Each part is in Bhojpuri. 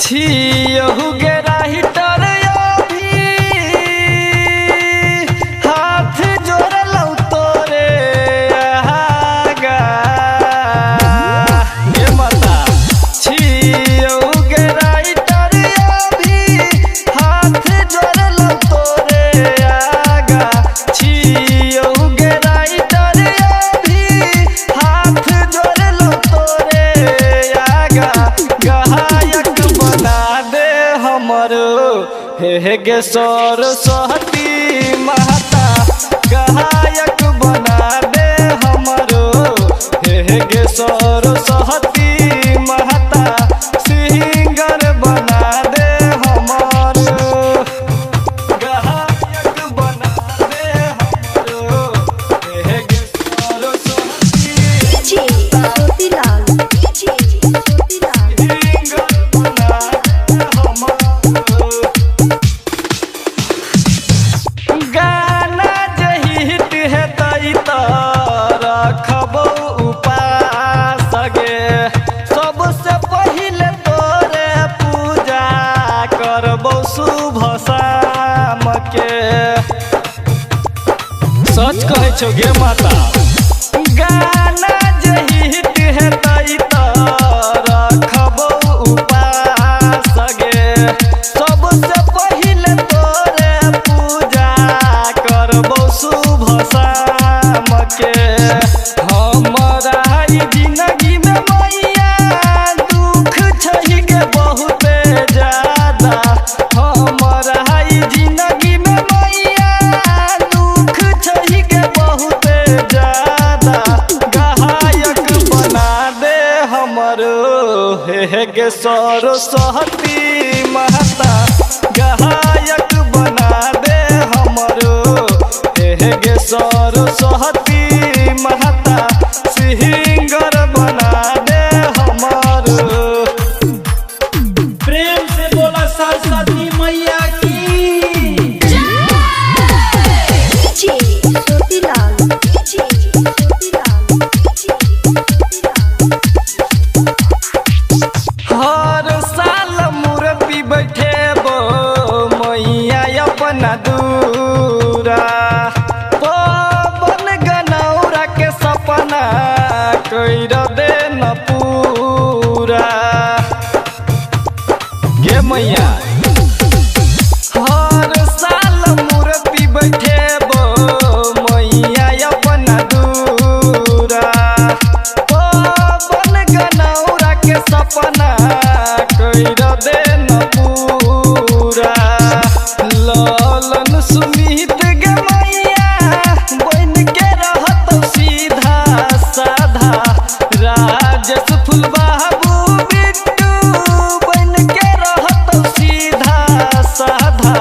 छियहु गे राहिटर अभी हाथ जोड़लौ तोरे आगा हे माता छियहु गे राहिटर अभी हाथ जोड़लौ तोरे आगा छियहु गे राहिटर अभी हाथ जोड़लौ तोरे आगा गायक बना दे हमरो हे गे सरस्वती माता गायक बना दे हमरो हे गे सरस्वती माता सिंगर बना दे हमरो गायक बना दे हमरो हे गे सरस्वती ज्योतिलाल गाना जही हिट हेतै त रखबौ उपास गे सबसे पहिले तोरे पूजा करबौ शुभ शाम के सच कहै छौ गे माता गाना जही हिट हेतै त रखबौ उपास गे सबसे पहिले तोरे पूजा करबौ शुभ शाम के हमरा ई जिंदगी में मैया दुख छही गे बहुते ज्यादा हमरा ई जिंदगी में मैया दुख छही गे बहुते ज्यादा गायक बना दे हमरो हे गे सरस्वती माता गायक बना दे हमरो हे गे सरस्वती माता सिंगर बना दे हमरो प्रेम से बोला सरस्वती मैया की ज्योतिलाल हर साल मूर्ति बैठेबो मैया अपना दूरा पवन गनौरा के सपना कैर दे न पूरा गे मैया हर साल मूर्ति बैठेबो मैया अपना दूरा पवन गनौरा के सपना कैर दे न पूरा लालन सुमित गे मैया बन के रहत सीधा साधा राजेश फूल बाबू बिट्टू बन के रहत सीधा साधा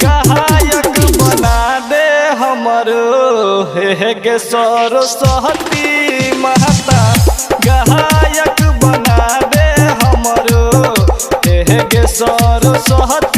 गायक बना दे हमरो हे गे सरस्वती माता गायक बना दे हमरो हे गे सरस्वती